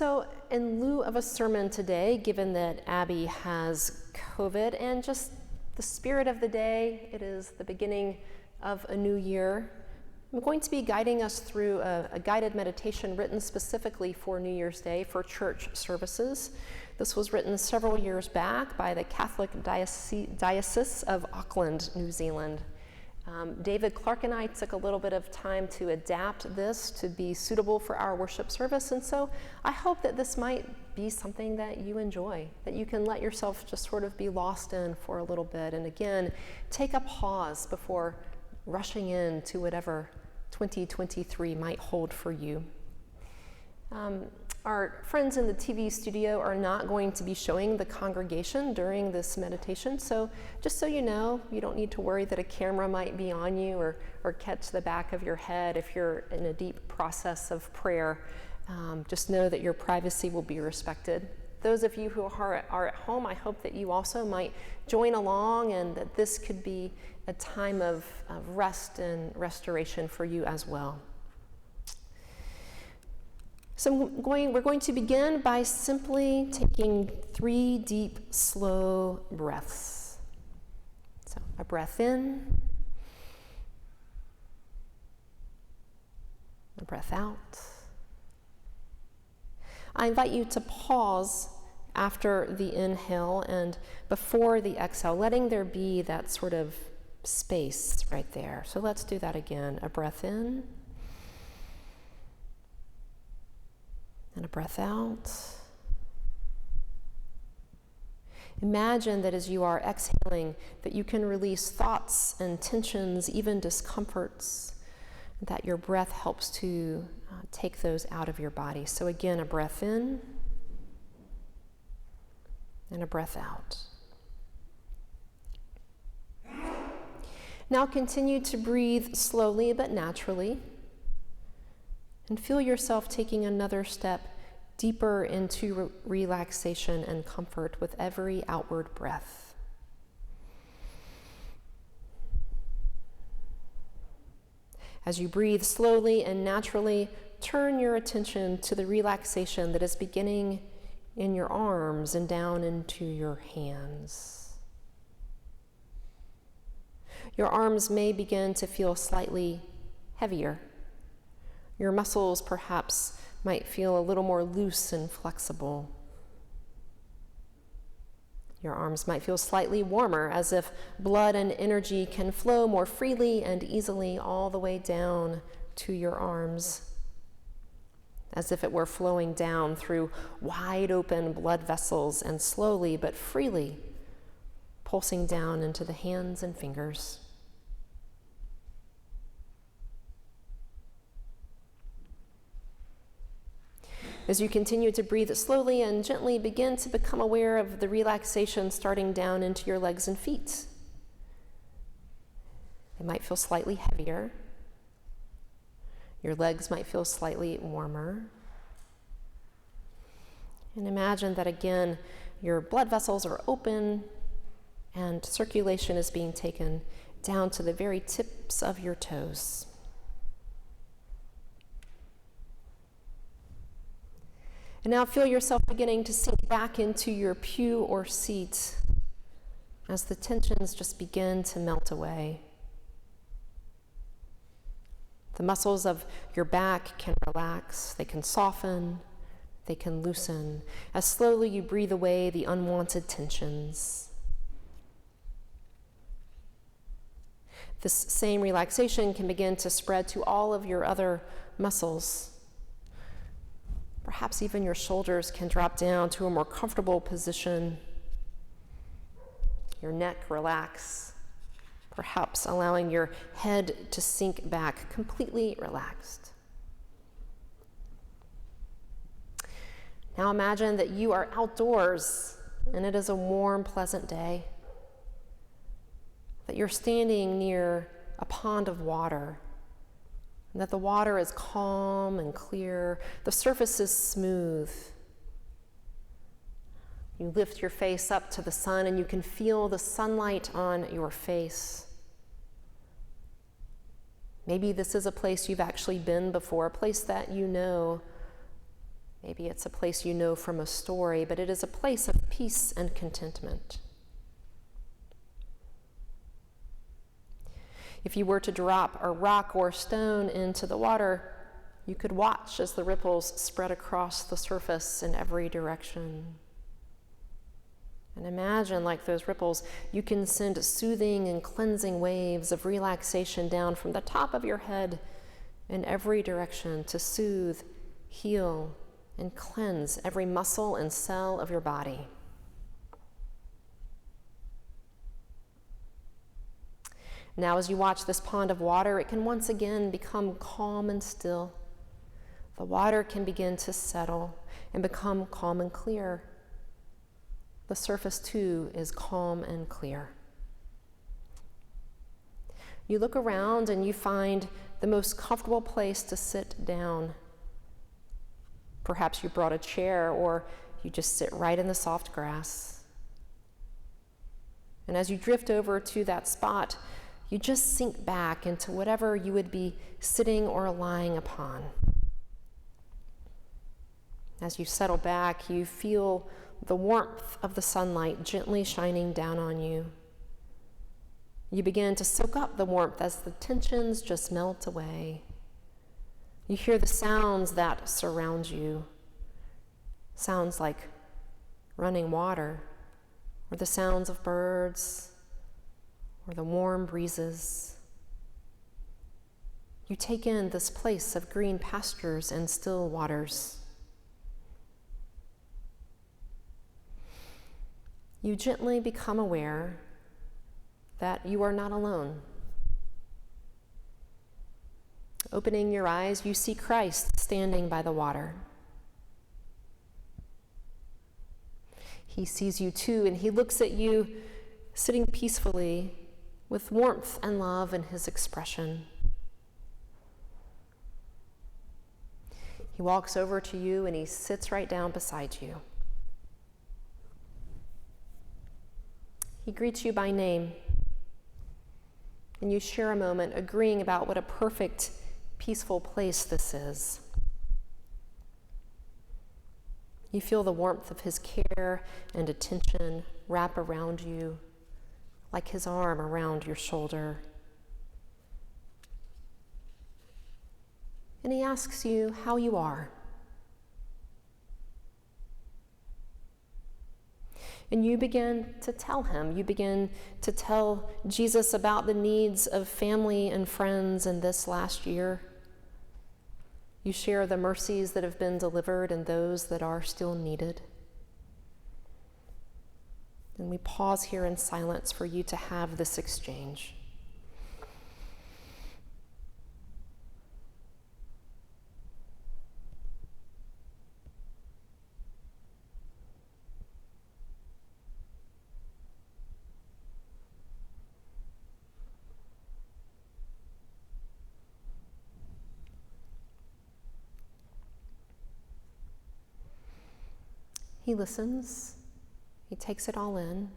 So in lieu of a sermon today, given that Abby has COVID and just the spirit of the day, it is the beginning of a new year, I'm going to be guiding us through a guided meditation written specifically for New Year's Day for church services. This was written several years back by the Catholic Diocese of Auckland, New Zealand. David Clark and I took a little bit of time to adapt this to be suitable for our worship service, and so I hope that this might be something that you enjoy, that you can let yourself just sort of be lost in for a little bit, and again, take a pause before rushing into whatever 2023 might hold for you. Our friends in the TV studio are not going to be showing the congregation during this meditation, so just so you know, you don't need to worry that a camera might be on you or catch the back of your head if you're in a deep process of prayer. Just know that your privacy will be respected. Those of you who are at home, I hope that you also might join along and that this could be a time of rest and restoration for you as well. So we're going to begin by simply taking 3 deep, slow breaths. So a breath in, a breath out. I invite you to pause after the inhale and before the exhale, letting there be that sort of space right there. So let's do that again. A breath in. And a breath out. Imagine that as you are exhaling, that you can release thoughts and tensions, even discomforts, that your breath helps to take those out of your body. So again, a breath in and a breath out. Now continue to breathe slowly but naturally. And feel yourself taking another step deeper into relaxation and comfort with every outward breath. As you breathe slowly and naturally, turn your attention to the relaxation that is beginning in your arms and down into your hands. Your arms may begin to feel slightly heavier. Your muscles perhaps might feel a little more loose and flexible. Your arms might feel slightly warmer, as if blood and energy can flow more freely and easily all the way down to your arms, as if it were flowing down through wide open blood vessels and slowly but freely pulsing down into the hands and fingers. As you continue to breathe slowly and gently, begin to become aware of the relaxation starting down into your legs and feet. They might feel slightly heavier. Your legs might feel slightly warmer. And imagine that again, your blood vessels are open and circulation is being taken down to the very tips of your toes. And now feel yourself beginning to sink back into your pew or seat as the tensions just begin to melt away. The muscles of your back can relax, they can soften, they can loosen, as slowly you breathe away the unwanted tensions. This same relaxation can begin to spread to all of your other muscles. Perhaps even your shoulders can drop down to a more comfortable position. Your neck relax, perhaps allowing your head to sink back, completely relaxed. Now imagine that you are outdoors and it is a warm, pleasant day, that you're standing near a pond of water, and that the water is calm and clear, the surface is smooth. You lift your face up to the sun and you can feel the sunlight on your face. Maybe this is a place you've actually been before, a place that you know, Maybe it's a place you know from a story, but it is a place of peace and contentment. If you were to drop a rock or stone into the water, you could watch as the ripples spread across the surface in every direction. And imagine, like those ripples, you can send soothing and cleansing waves of relaxation down from the top of your head in every direction to soothe, heal, and cleanse every muscle and cell of your body. Now, as you watch this pond of water, it can once again become calm and still. The water can begin to settle and become calm and clear. The surface, too, is calm and clear. You look around and you find the most comfortable place to sit down. Perhaps you brought a chair, or you just sit right in the soft grass. And as you drift over to that spot, you just sink back into whatever you would be sitting or lying upon. As you settle back, you feel the warmth of the sunlight gently shining down on you. You begin to soak up the warmth as the tensions just melt away. You hear the sounds that surround you. Sounds like running water, or the sounds of birds, or the warm breezes. You take in this place of green pastures and still waters. You gently become aware that you are not alone. Opening your eyes, you see Christ standing by the water. He sees you too, and he looks at you sitting peacefully with warmth and love in his expression. He walks over to you and he sits right down beside you. He greets you by name, and you share a moment agreeing about what a perfect, peaceful place this is. You feel the warmth of his care and attention wrap around you, like his arm around your shoulder. And he asks you how you are. And you begin to tell him, you begin to tell Jesus about the needs of family and friends in this last year. You share the mercies that have been delivered and those that are still needed. And we pause here in silence for you to have this exchange. He listens. He takes it all in.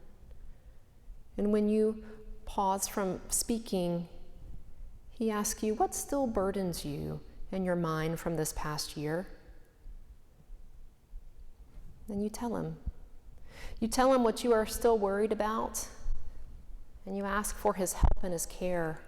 And when you pause from speaking, he asks you, what still burdens you in your mind from this past year? And you tell him. You tell him what you are still worried about, and you ask for his help and his care.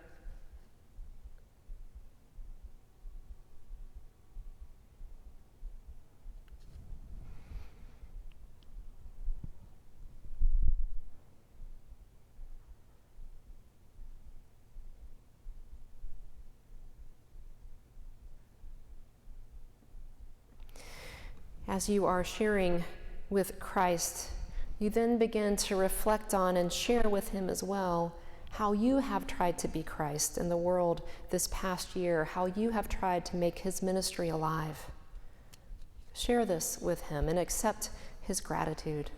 As you are sharing with Christ, you then begin to reflect on and share with him as well how you have tried to be Christ in the world this past year, how you have tried to make his ministry alive. Share this with him and accept his gratitude.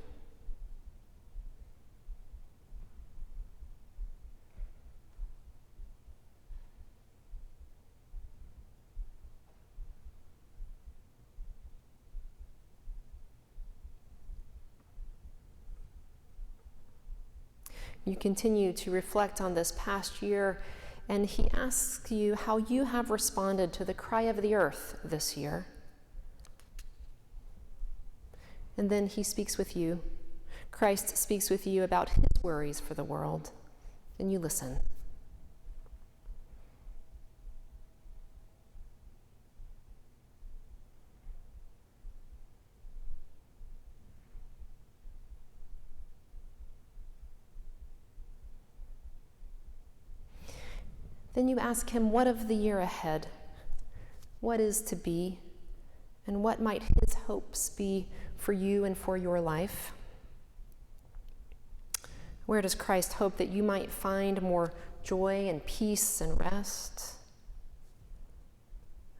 You continue to reflect on this past year, and he asks you how you have responded to the cry of the earth this year. And then he speaks with you. Christ speaks with you about his worries for the world, and you listen. Then you ask him, what of the year ahead? What is to be? And what might his hopes be for you and for your life? Where does Christ hope that you might find more joy and peace and rest?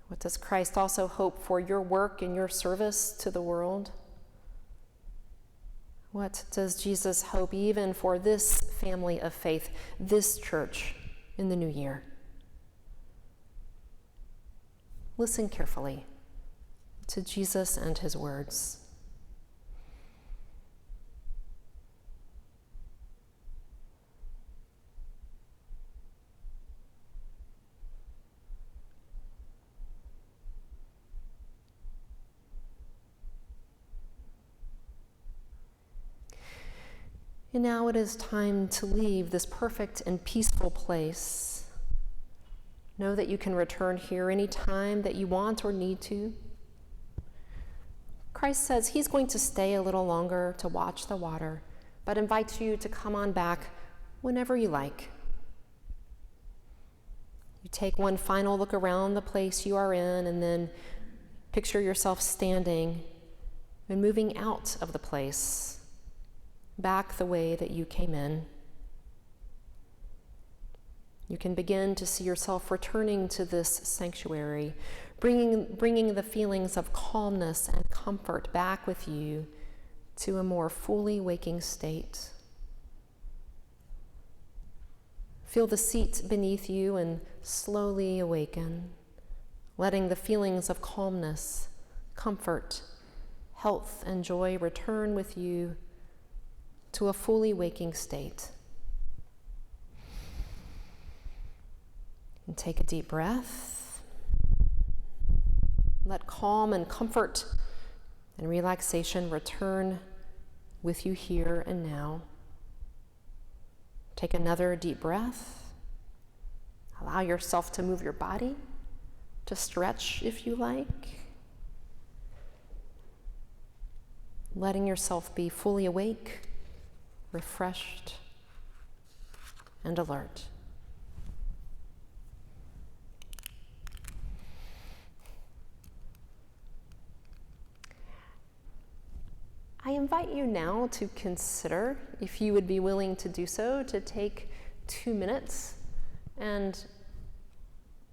What does Christ also hope for your work and your service to the world? What does Jesus hope even for this family of faith, this church, in the new year? Listen carefully to Jesus and his words. And now it is time to leave this perfect and peaceful place. Know that you can return here any time that you want or need to. Christ says he's going to stay a little longer to watch the water, but invites you to come on back whenever you like. You take one final look around the place you are in, and then picture yourself standing and moving out of the place, back the way that you came in. You can begin to see yourself returning to this sanctuary, bringing the feelings of calmness and comfort back with you to a more fully waking state. Feel the seat beneath you and slowly awaken, letting the feelings of calmness, comfort, health, and joy return with you to a fully waking state. And take a deep breath. Let calm and comfort and relaxation return with you here and now. Take another deep breath. Allow yourself to move your body, to stretch if you like. Letting yourself be fully awake, refreshed, and alert. I invite you now to consider, if you would be willing to do so, to take 2 minutes and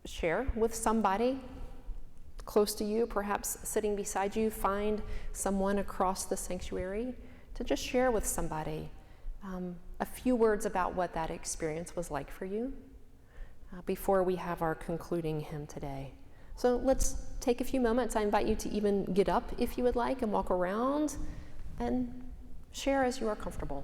share with somebody close to you, perhaps sitting beside you. Find someone across the sanctuary to just share with somebody a few words about what that experience was like for you before we have our concluding hymn today. So let's take a few moments. I invite you to even get up if you would like and walk around and share as you are comfortable.